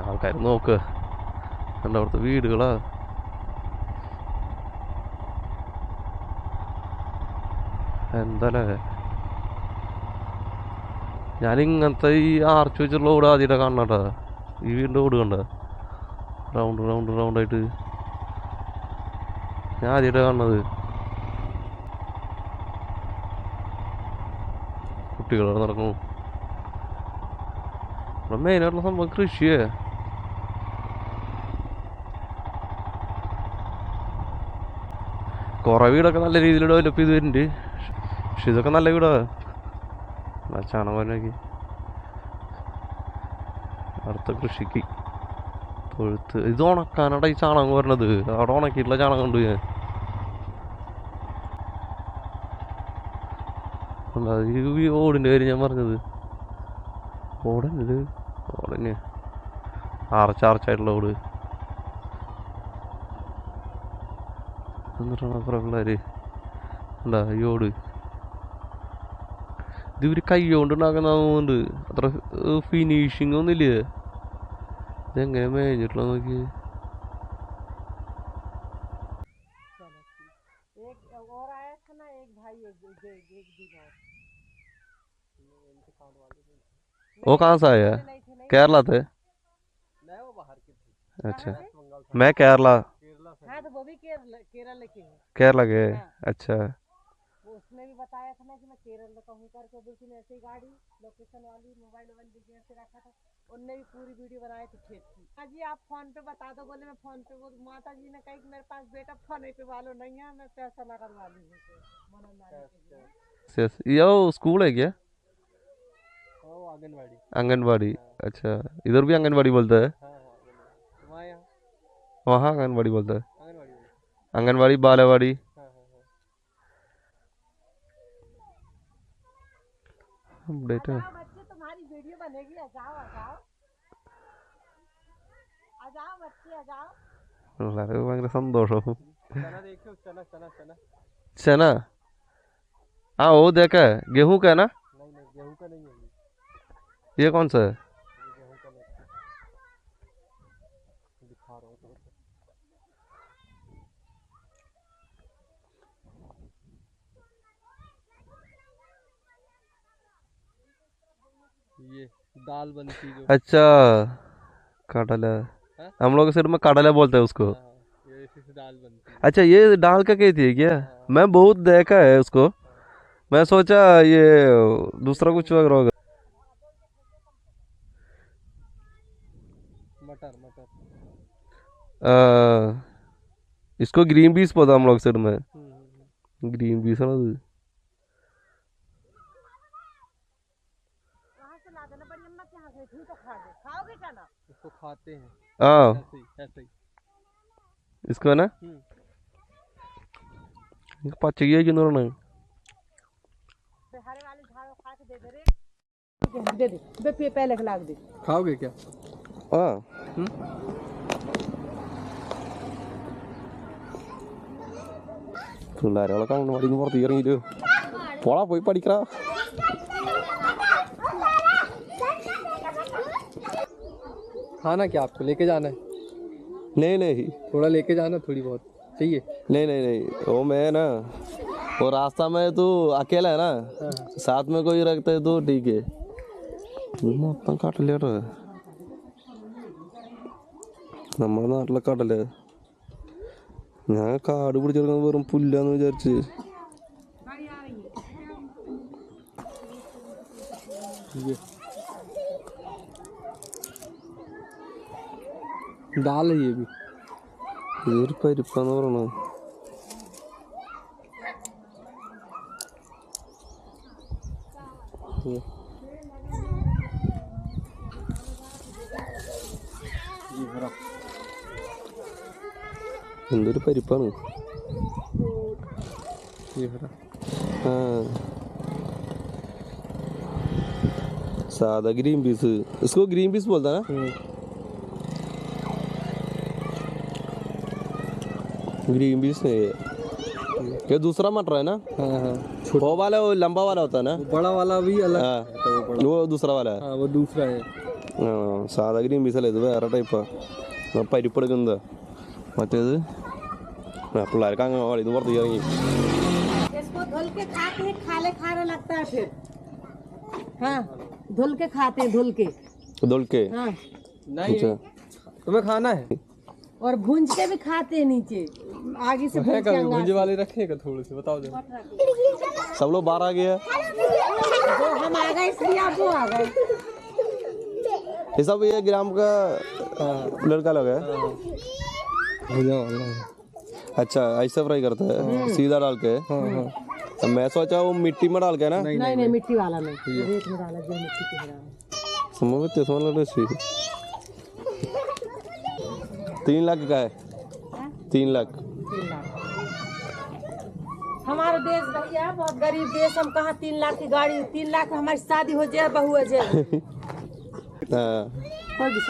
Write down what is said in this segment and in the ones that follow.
ആൾക്കാർ നോക്ക് കണ്ട അവിടുത്തെ വീടുകളാ. എന്താല്ലേ, ഞാനിങ്ങനത്തെ ഈ ആർച്ച് വെച്ചിട്ടുള്ള ഓട് ആദ്യമായിട്ട് കാണണട്ടാ. ഈ വീടിൻ്റെ ഓട് കണ്ട റൗണ്ട് റൗണ്ട് റൗണ്ടായിട്ട് ഞാൻ ആദ്യമായിട്ടാണ് കാണുന്നത്. കുട്ടികളവിടെ നടക്കുന്നു. ഇവിടെ മെയിനായിട്ടുള്ള സംഭവം കൃഷിയേ. കുറേ വീടൊക്കെ നല്ല രീതിയിൽ ഡെവലപ്പ് ചെയ്ത് വരുന്നുണ്ട്. പക്ഷെ ഇതൊക്കെ നല്ല വീടാ. ചാണകനൊക്കെ അടുത്ത കൃഷിക്ക് തൊഴുത്ത്. ഇത് ഉണക്കാനാണ് ഈ ചാണകം വരണത്. അവിടെ ഉണക്കിയിട്ടുള്ള ചാണകം ഉണ്ട് ഞാൻ. ഈ ഓടിൻ്റെ കാര്യം ഞാൻ പറഞ്ഞത്. ഓടന്നത് ഓടന്നെ ആർച്ചായിട്ടുള്ള ഓട്. എന്നിട്ടാണ് കുറെ പിള്ളേര് എന്താ ഈ ഓട് ഇത് ഇവര് കൈ കൊണ്ട് ഉണ്ടാക്കുന്നതുകൊണ്ട് അത്ര ഫിനിഷിങ് ഒന്നുമില്ലേ. ഇതെങ്ങനെ മേഞ്ഞിട്ടുള്ള നോക്കി. वो कहाँ से आया? केरला थे? अच्छा, मैं केरला। हाँ तो वो भी केरला के हैं। केरला के? अच्छा। वो उसने भी बताया था ना कि मैं केरल का हूँ करके, बिल्कुल ऐसे ही गाड़ी लोकेशन वाली मोबाइल से रखा था। उनने भी पूरी वीडियो बनाई थी खेत की। हाँ जी आप फोन पे बता दो, बोले मैं फोन पे। वो माता जी ने कहा कि मेरे पास बेटा फोन पे वालों नहीं है, मैं पैसा ना करवा लूँगी। ये स्कूल है क्या? आंगनबाड़ी। आंगनबाड़ी, अच्छा। इधर भी आंगनबाड़ी बोलता है? वहाँ आंगनबाड़ी बोलता है। आंगनबाड़ी बालवाड़ी। बेटा बच्चे तुम्हारी वीडियो बनेगी, आ जाओ आ जाओ आ जाओ बच्चे आ जाओ। ഭയങ്കര സന്തോഷം. चना चना? हाँ वो देखा है। गेहूं का है ना? नहीं गेहूं का नहीं है ये कौन सा है? गेहूं का नहीं दिखा रहा हूँ तो। ये दाल बनती जो। अच्छा कड़ला, हम लोग सिर में कड़ला बोलते हैं उसको। ये इसी से दाल बनती है। अच्छा ये दाल का कहती है क्या? मैं बहुत देखा है उसको, मैं सोचा ये दूसरा कुछ वगैरह होगा। मटर मटर इसको ग्रीन पीस बोलता हम लोग सिर में। ग्रीन पीस है ना ഇത്. इसको खाते हैं हाँ ऐसे ही इसको है ना പച്ചയ്ക്കുന്നു പറഞ്ഞു. दे दे पहले खिला दे। खाओगे क्या? हाँ പിള്ളേരുകളൊക്കെ അങ്ങോട്ട് പുറത്തേക്ക് ഇറങ്ങിയിട്ട് പോളാ പോയി പഠിക്കടാ. खाना क्या आपको लेके जाना है? नहीं नहीं थोड़ा लेके जाना, थोड़ी बहुत चाहिए। नहीं नहीं नहीं वो मैं ना वो रास्ता में तू अकेला है ना, साथ में कोई रखते है तो ठीक है. മൊത്തം കടലേട്ടോ നമ്മുടെ നാട്ടിലെ കടല്. ഞാൻ കാട് പിടിച്ചെടുക്കുന്നത് വെറും പുല്ലാന്ന് വിചാരിച്ച്. दाल है ये भी, ഇതൊരു പരിപ്പാന്ന് പറയണത്. എന്തൊരു പരിപ്പാണ്. सादा ग्रीन पीस, इसको ग्रीन पीस बोलता है ना. ग्रीन पीस नहीं है ये दूसरा मटर है ना. हाँ वो वाला वो लंबा वाला होता है ना. बड़ा वाला भी अलग। हाँ वो दूसरा वाला है. हाँ वो दूसरा है. സാധാ ഗ്രീൻ പീസ് അല്ലേ, ഇത് വേറെ ടൈപ്പാണ്. പരിപ്പെടുക്കുന്നതാ മറ്റേത്. പിള്ളേർക്ക് അങ്ങനെ ഇത് പുറത്തേക്ക് ഇറങ്ങി. इसको धुल के खाते हैं, खारे लगता है फिर। हाँ, धुल के खाते हैं, धुल के। धुल के? हाँ। नहीं तुम्हें खाना है और भूंज के भी खाते हैं नीचे, आगे से भूंज के भुंजे वाले रखेगा थोड़े से, बताओ जरा। सब लोग बाहर आ गए, वो हम आ गए इसलिए आप वो आ गए। ये सब ये ग्राम का लड़का लोग है। अच्छा, ऐसा फ्राई करता है सीधा डाल के? मैं सोचा वो मिट्टी में डाल के ना। नहीं मिट्टी वाला नहीं, रेत में डाला, जो मिट्टी के डाला। समझते समझ लो। 3 लाख का है। 3 लाख। हमारा देश भैया बहुत गरीब देश, हम कहाँ 3 लाख की गाड़ी, 3 लाख में हमारी शादी हो जाए, बहू हो जाए।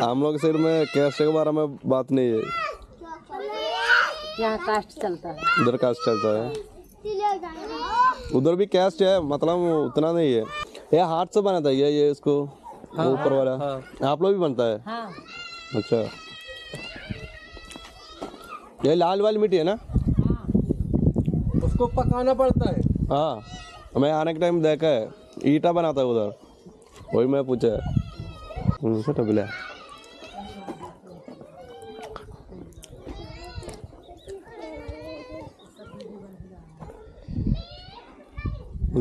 हम लोग सिर में कैस्ट के बारे में बात नहीं है, यहाँ कास्ट चलता है, उधर कास्ट चलता है। उधर भी कैस्ट है, मतलब उतना नहीं है। ये हाथ से बनाता है ये इसको, ऊपर वाला। आप लोग भी बनता है? हाँ। अच्छा, ये लाल वाली मिट्टी है ना? उसको पकाना पड़ता है। हाँ, मैं आने के टाइम देखा है, ईटा बनाता है उधर, वही मैं पूछा है उनसे। टबला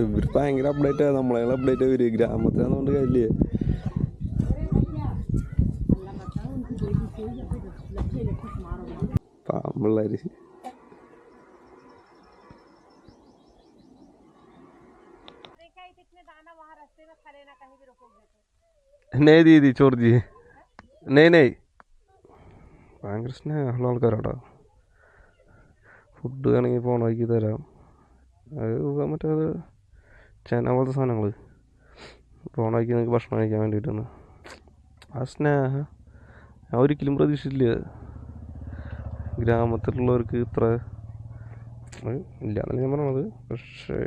ഇവർ ഭയങ്കര അപ്ഡേറ്റ് ആണ്, നമ്മളെ അപ്ഡേറ്റ് വരും. ഗ്രാമത്തിലാണെന്നുകൊണ്ട് കാര്യമില്ലേ. പാമ്പിള്ളേര് नहीं दीदी छोड़ दिए, नहीं ഭയങ്കര സ്നേഹമുള്ള ആൾക്കാരാടാ. ഫുഡ് വേണമെങ്കിൽ പോണ വഴിക്ക് തരാം. അത് മറ്റേത് ചേന പോലത്തെ സാധനങ്ങൾ പോണ വഴിക്ക് നിങ്ങൾക്ക് ഭക്ഷണം കഴിക്കാൻ വേണ്ടിയിട്ടാണ്. ആ സ്നേഹം ഞാൻ ഒരിക്കലും പ്രതീക്ഷിച്ചില്ല ഗ്രാമത്തിലുള്ളവർക്ക് ഇത്ര ഇല്ല എന്നല്ല ഞാൻ പറഞ്ഞത്. പക്ഷേ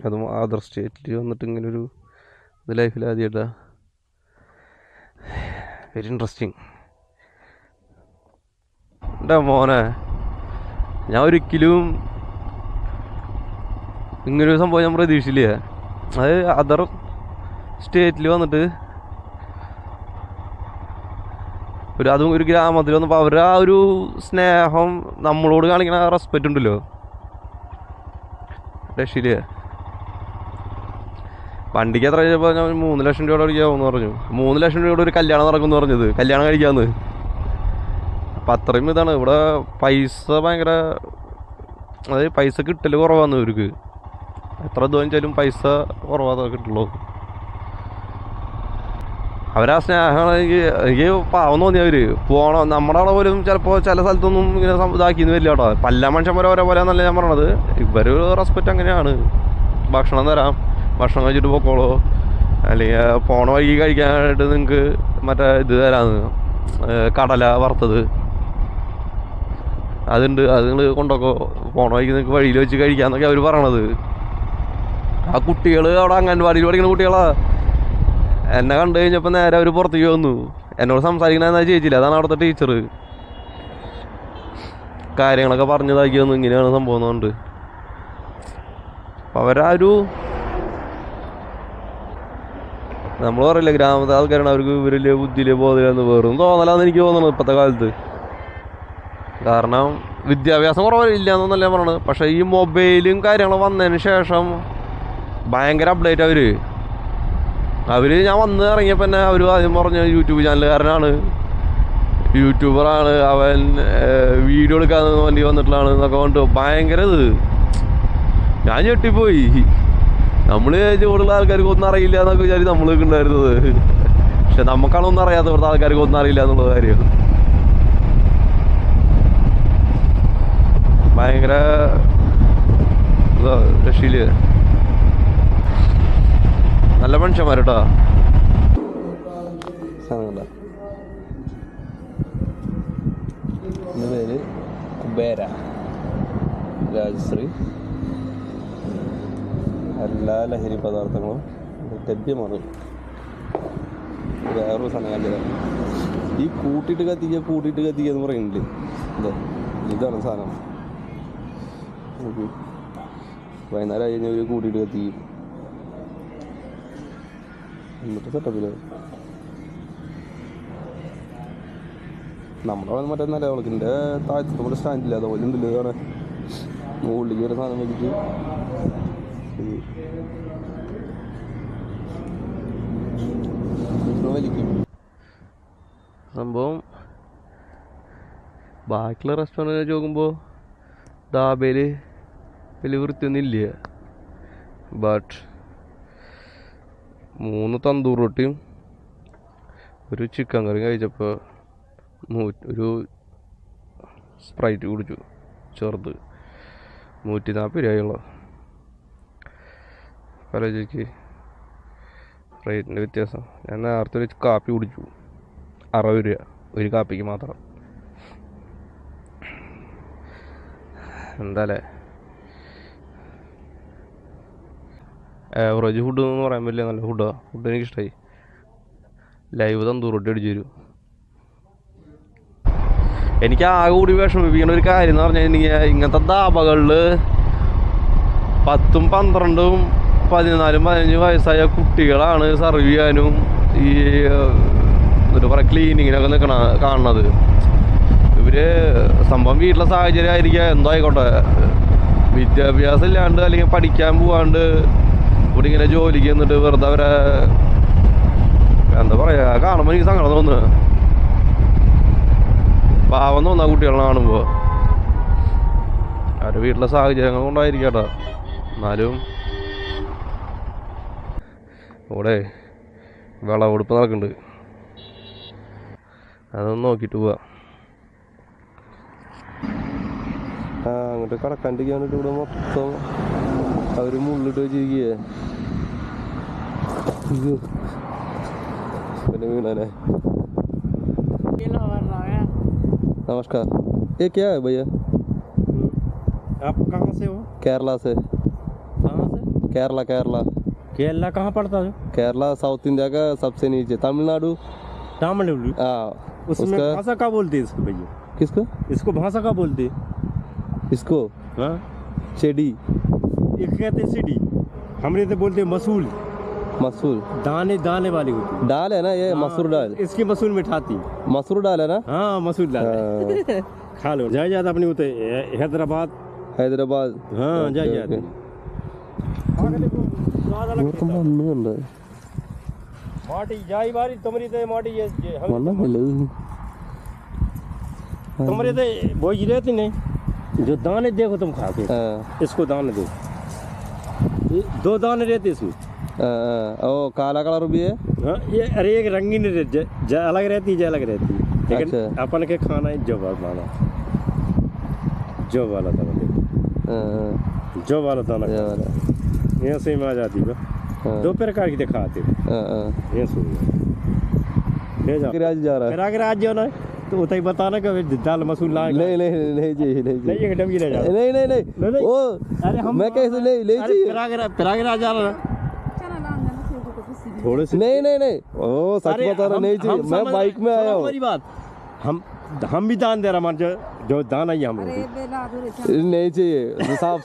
അതും അതർ സ്റ്റേറ്റിൽ വന്നിട്ട് ഇങ്ങനൊരു ഇത് ലൈഫിൽ ആദ്യമായിട്ടാ. Very interesting. എൻ്റെ മോനെ, ഞാൻ ഒരിക്കലും ഇങ്ങനൊരു സംഭവം ഞാൻ പ്രതീക്ഷിച്ചില്ല. അത് അതർ സ്റ്റേറ്റിൽ വന്നിട്ട് അതും ഒരു ഗ്രാമത്തിൽ വന്നപ്പോൾ അവരുടെ ആ ഒരു സ്നേഹം, നമ്മളോട് കാണിക്കുന്ന റെസ്പെക്റ്റ് ഉണ്ടല്ലോ, രക്ഷയില്ല. വണ്ടിക്ക് എത്ര കഴിഞ്ഞപ്പോൾ ഞാൻ 3 ലക്ഷം രൂപയുടെ അടിക്കാമെന്ന് പറഞ്ഞു. 3 ലക്ഷം രൂപയുടെ ഒരു കല്യാണം നടക്കുമെന്ന് പറഞ്ഞത്, കല്യാണം കഴിക്കാമെന്ന്. അപ്പം അത്രയും ഇതാണ് ഇവിടെ. പൈസ ഭയങ്കര, അതായത് പൈസ കിട്ടൽ കുറവാന്ന് ഇവർക്ക്. എത്ര ദൂരം വെച്ചാലും പൈസ കുറവാതെ കിട്ടുള്ളൂ. അവരാ സ്നേഹം എനിക്ക് പാവം തോന്നിയവർ പോകണം. നമ്മുടെ അവിടെ പോലും ചിലപ്പോൾ ചില സ്ഥലത്തൊന്നും ഇങ്ങനെ ഇതാക്കിയെന്ന് വരില്ല കേട്ടോ. പല മനുഷ്യന്മാരെ ഓരോ പോലെ എന്നല്ല ഞാൻ പറഞ്ഞത്. ഇവർ റെസ്പെക്റ്റ് അങ്ങനെയാണ്. ഭക്ഷണം തരാം, ഭക്ഷണം കഴിച്ചിട്ട് പോക്കോളൂ, അല്ലെങ്കിൽ പോണ വഴിക്ക് കഴിക്കാനായിട്ട് നിങ്ങൾക്ക് മറ്റേ ഇത് തരാമെന്ന്, കടല വറുത്തത് അതുണ്ട്, അത് നിങ്ങൾ കൊണ്ടൊക്കെ പോണ വഴിക്ക് നിങ്ങൾക്ക് വഴിയിൽ വെച്ച് കഴിക്കാമെന്നൊക്കെ അവർ പറയണത്. ആ കുട്ടികൾ അവിടെ അംഗൻവാടിയിൽ പഠിക്കുന്ന കുട്ടികളാ. എന്നെ കണ്ടു കഴിഞ്ഞപ്പോൾ നേരെ അവർ പുറത്തേക്ക് വന്നു. എന്നോട് സംസാരിക്കണമെന്നാ ചേച്ചില്ല, അതാണ് അവിടുത്തെ ടീച്ചർ. കാര്യങ്ങളൊക്കെ പറഞ്ഞതാക്കി വന്നു, ഇങ്ങനെയാണ് സംഭവം എന്നുകൊണ്ട്. അപ്പം അവരാ ഒരു, നമ്മൾ പറയില്ല ഗ്രാമത്തെ ആൾക്കാരാണ് അവർക്ക് ഇവരില്ലേ ബുദ്ധിയിലെ ബോധമില്ലെന്ന്, വെറും തോന്നലാന്ന് എനിക്ക് തോന്നുന്നത് ഇപ്പോഴത്തെ കാലത്ത്. കാരണം വിദ്യാഭ്യാസം കുറവില്ല എന്നൊന്നല്ല ഞാൻ പറയണത്. പക്ഷേ ഈ മൊബൈലും കാര്യങ്ങളും വന്നതിന് ശേഷം ഭയങ്കര അപ്ഡേറ്റ് അവർ ഞാൻ വന്ന് ഇറങ്ങിയപ്പോൾ തന്നെ അവർ ആദ്യം പറഞ്ഞ യൂട്യൂബ് ചാനലുകാരനാണ്, യൂട്യൂബറാണ് അവൻ, വീഡിയോ എടുക്കാൻ വേണ്ടി വന്നിട്ടുള്ളതാണ് എന്നൊക്കെ പറഞ്ഞിട്ട് ഭയങ്കര ഇത്. ഞാൻ ഞെട്ടിപ്പോയി. നമ്മൾ ചൂടുള്ള ആൾക്കാർക്ക് ഒന്നും അറിയില്ല എന്നൊക്കെ വിചാരിച്ച് നമ്മൾ ഉണ്ടായിരുന്നത്. പക്ഷെ നമുക്കാണൊന്നും അറിയാത്ത ഇവിടുത്തെ ആൾക്കാർക്ക് ഒന്നും അറിയില്ല എന്നുള്ള കാര്യം. ഭയങ്കര രക്ഷയില് നല്ല മനുഷ്യന്മാരട്ടോ. പേര് കുബേര രാജശ്രീ. എല്ലാ ലഹരി പദാർത്ഥങ്ങളും ലഭ്യമാണ്. വേറൊരു സാധനം കാണിച്ചത്. ഈ കൂട്ടിയിട്ട് കത്തിക്കുക എന്ന് പറയുന്നില്ലേ, എന്താ ഇതാണ് സാധനം. വൈകുന്നേരം കഴിഞ്ഞാൽ ഒരു കൂട്ടിയിട്ട് കത്തിക്കും. എന്നിട്ട് സെറ്റപ്പില് നമ്മുടെ മറ്റേ നിലവിളക്കിൻ്റെ താഴത്തെ നമ്മുടെ സ്റ്റാൻഡില്ല, അതുപോലെ ഉണ്ടല്ലോ ഇതാണ് മുകളിലേക്ക് ഒരു സാധനം വെച്ചിട്ട് വലിക്കും. സംഭവം ബാക്കിയുള്ള റെസ്റ്റോറൻറ്റ് വെച്ച് നോക്കുമ്പോൾ ധാബയിൽ വലിയ വൃത്തിയൊന്നും ഇല്ല. ബട്ട് 3 തന്തൂർ റൊട്ടിയും ഒരു ചിക്കൻ കറിയും കഴിച്ചപ്പോൾ ഒരു സ്പ്രൈറ്റ് കുടിച്ചു ചെറുത് 140 രൂപയുള്ള. ആലോചിക്ക് റേറ്റിൻ്റെ വ്യത്യാസം. ഞാൻ നേരത്തെ ഒരു കാപ്പി കുടിച്ചു 60 രൂപ ഒരു കാപ്പിക്ക് മാത്രം. എന്താല്ലേ ആവറേജ് ഫുഡ് എന്ന് പറയാൻ പറ്റില്ല, നല്ല ഫുഡാണ്. ഫുഡ് എനിക്കിഷ്ടമായി. ലൈവ് തന്തൂർ റൊട്ടി അടിച്ചു തരും. എനിക്ക് ആകെ കൂടി വിഷമിപ്പിക്കുന്ന ഒരു കാര്യം എന്ന് പറഞ്ഞു കഴിഞ്ഞാൽ ഇങ്ങനത്തെ ധാബകളിൽ 10, 12, 14, 15 വയസ്സായ കുട്ടികളാണ് സർവ് ചെയ്യാനും ഈ എന്നിട്ട് പറയാം ക്ലീനിങ്ങിനൊക്കെ കാണുന്നത്. ഇവര് സംഭവം വീട്ടിലെ സാഹചര്യം ആയിരിക്കാം, എന്തോ ആയിക്കോട്ടെ, വിദ്യാഭ്യാസം ഇല്ലാണ്ട് അല്ലെങ്കിൽ പഠിക്കാൻ പോവാണ്ട് ഇവിടെ ഇങ്ങനെ ജോലിക്ക് എന്നിട്ട് വെറുതെ അവരെ എന്താ പറയാ കാണുമ്പോൾ എനിക്ക് സങ്കടം തോന്നുന്നു. പാവം തോന്നാ കുട്ടികളെ കാണുമ്പോൾ. അവരുടെ വീട്ടിലെ സാഹചര്യങ്ങൾ കൊണ്ടായിരിക്കട്ടോ. എന്നാലും ഇവിടെ വിളവെടുപ്പ് നടക്കുന്നുണ്ട്, അതൊന്ന് നോക്കിയിട്ട് പോവാ. അങ്ങോട്ട് കടക്കാണ്ടിരിക്കാൻ വേണ്ടിട്ട് ഇവിടെ മൊത്തം അവർ മുള്ളിട്ട് വെച്ചിരിക്കുകയെ. പിന്നെ വീണാനെ. नमस्कार, ये क्या है भैया? आप कहाँ से हो? केरला से। कहाँ से? केरला। केरला कहाँ पड़ता है? केरला साउथ इंडिया का सबसे नीचे, तमिलनाडु। तमिलनाडु। हाँ, उसमें भाषा क्या बोलते हैं इसको भैया? किसको? इसको भाषा क्या बोलते हैं? इसको हाँ, चेडी, एक कहते हैं सीढ़ी, हमरे तो बोलते हैं मसूल। मसूर दाने वाली होती है। दाल है ना ये? मसूर दाल। इसकी मसूल में ठाती। मसूर दाल है ना? हाँ, मसूल दाल खा लो। जायदाद अपनी होते हैदराबाद। हाँ, जायदाद माटी जाई बारी तुमरी ते माटी ये तुमरे ते वो ही रहती नहीं। जो दाने देखो तुम खा के, इसको दाने दो। 2 दाने रहते इसमें। ओ काला कलर भी है। हाँ, ये अरे एक रंगीन अलग रहती है, अलग रहती है, लेकिन अपन के खाना है जो वाला था, जो वाला दाना यहाँ से में आ जाती है। 2 प्रकार की दिखाते ये सुन जा रहा है। प्रयागराज जो ना तो उतना ही बताना कि दाल मसूल ला। नहीं चाहिए एक डबी ले जाओ। नहीं वो अरे हम मैं कैसे ले चाहिए? प्रयागराज जा रहा थोड़े से। नहीं ओ सच बता रहा, नहीं चाहिए। मैं बाइक में आया हूँ। हमारी बात हम भी दान दे रहा मान जो दान आई हम नहीं चाहिए। साफ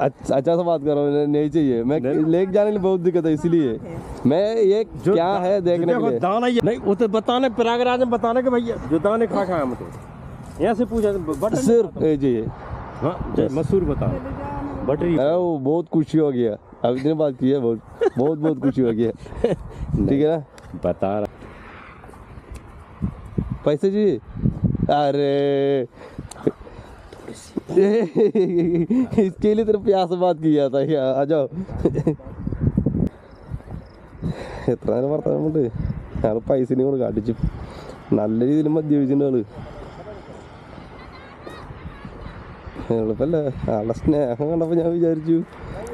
अच्छा से बात करो, नहीं चाहिए। मैं लेके जाने के लिए बहुत दिक्कत है, इसलिए मैं ये क्या है देखने के लिए। दान आई नहीं वो तो बताने, प्रयागराज में बताने के भैया जो दाने खा हम तो यहाँ से पूछा सिर्फ ये चाहिए। हाँ, मसूर बता बटरी। वो बहुत खुशी हो गया, अभी ने बात की है, बहुत खुशी हो गया। ठीक है ना, बता रहा पैसे जी। अरे इसके लिए तेरे प्यार से बात किया था क्या? आ जाओ। എത്ര നേരം വർത്താനുണ്ട്. അയാൾ പൈസയും കൂടെ കാട്ടിച്ചു. നല്ല രീതിയിൽ മദ്യപിച്ചിട്ടുണ്ട് ആള്. എളുപ്പല്ല, ആളുടെ സ്നേഹം കണ്ടപ്പോൾ ഞാൻ വിചാരിച്ചു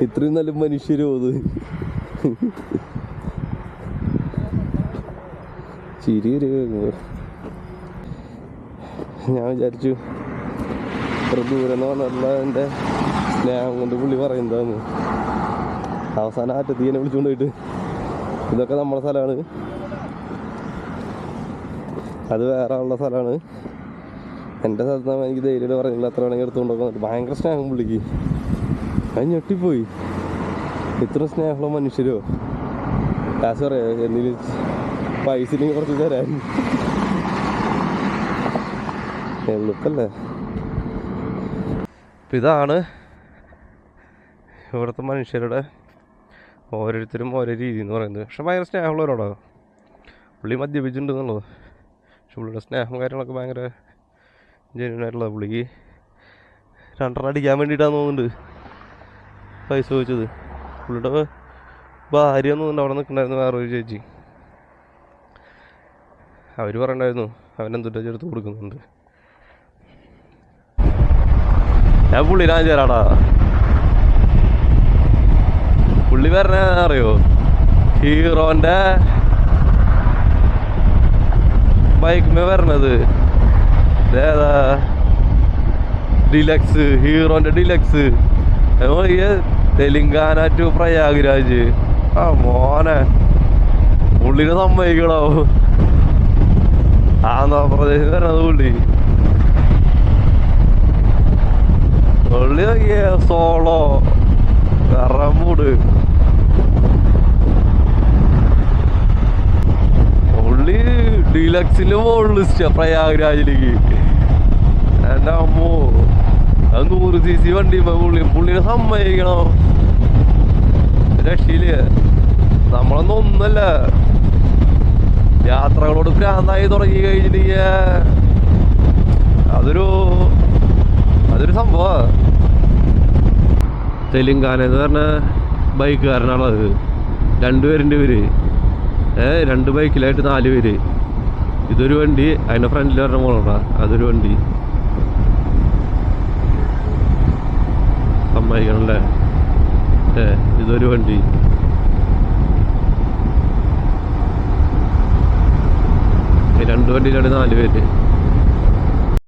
ഇത്രയും നല്ല മനുഷ്യരോ അത്. ചിരി ഞാൻ വിചാരിച്ചു ഇത്ര ദൂരം എന്ന് പറഞ്ഞിട്ടുള്ള എൻ്റെ സ്നേഹം കൊണ്ട് പുള്ളി പറയുന്നതാണ്. അവസാനം ആറ്റത്തീനെ വിളിച്ചുകൊണ്ട് പോയിട്ട് ഇതൊക്കെ നമ്മുടെ സ്ഥലമാണ്, അത് വേറെ ഉള്ള സ്ഥലമാണ്. എൻ്റെ സ്ഥലത്ത് നിന്ന് എനിക്ക് ധൈര്യം പറഞ്ഞില്ല, അത്ര വേണമെങ്കിൽ എടുത്തുകൊണ്ടൊക്കെ ഭയങ്കര സ്നേഹം പുള്ളിക്ക്. അത് ഞെട്ടിപ്പോയി, ഇത്ര സ്നേഹമുള്ള മനുഷ്യരോ. കാശ് പറയാ എന്തെങ്കിലും പൈസ കുറച്ച് തരാൻ എളുപ്പല്ലേ. അപ്പം ഇതാണ് ഇവിടുത്തെ മനുഷ്യരുടെ ഓരോരുത്തരും ഓരോ രീതി എന്ന് പറയുന്നത്. പക്ഷെ ഭയങ്കര സ്നേഹമുള്ളവരോടാണ്. പുള്ളി മദ്യപിച്ചിട്ടുണ്ട് എന്നുള്ളത്, പക്ഷെ പുള്ളിയുടെ സ്നേഹം കാര്യങ്ങളൊക്കെ ഭയങ്കര ജെന്യൂനായിട്ടുള്ളത്. പുള്ളിക്ക് 2 അടിക്കാൻ വേണ്ടിയിട്ടാണ് തോന്നുന്നുണ്ട് പൈസ ചോദിച്ചത്. പുള്ളിയുടെ ഭാര്യ തോന്നുന്നുണ്ട് അവിടെ നിൽക്കണ്ടായിരുന്നു, വേറൊരു ചേച്ചി. അവർ പറയണ്ടായിരുന്നു അവനെന്തിട്ട് ചെറുത്ത് കൊടുക്കുന്നുണ്ട്. ഞാൻ പുള്ളിനാ ചേരാടാ. പുള്ളി പറഞ്ഞ അറിയോ, ഹീറോൻ്റെ ബൈക്കുമേ വരണത് ഏതാ, ഡിലക്സ്, ഹീറോൻ്റെ ഡിലക്സ്. തെലുങ്കാന ടു പ്രയാഗ്രാജ്. ആ മോനെ പുള്ളിനെ സമ്മതിക്കണോ, ആന്ധ്രാപ്രദേശിൽ വരണത് പുള്ളി. പുള്ളി നോക്കിയ സോളോ മൂട്. പുള്ളി ഡീലക്സിന്റെ മുകളിൽ പ്രയാഗ്രാജിലേക്ക്. എൻ്റെ അമ്മോ, അത് 100 cc വണ്ടി. പുള്ളിനെ സമ്മതിക്കണോ, രക്ഷയില്. നമ്മളൊന്നും ഒന്നല്ല, യാത്രകളോട് ഭ്രാന്തായി തുടങ്ങി കഴിഞ്ഞിട്ട് അതൊരു സംഭവമാണ്. തെലുങ്കാന എന്ന് പറഞ്ഞ ബൈക്കുകാരനാണത്. 2 പേരുണ്ട് ഇവര്. 2 ബൈക്കിലായിട്ട് 4 പേര്. ഇതൊരു വണ്ടി, അതിൻ്റെ ഫ്രണ്ടിൽ പറഞ്ഞ മോളാ, അതൊരു വണ്ടി. സമ്മതിക്കണല്ലേ. ഇതൊരു വണ്ടി. ഈ 2 വണ്ടിയിലായിട്ട് 4 പേര്.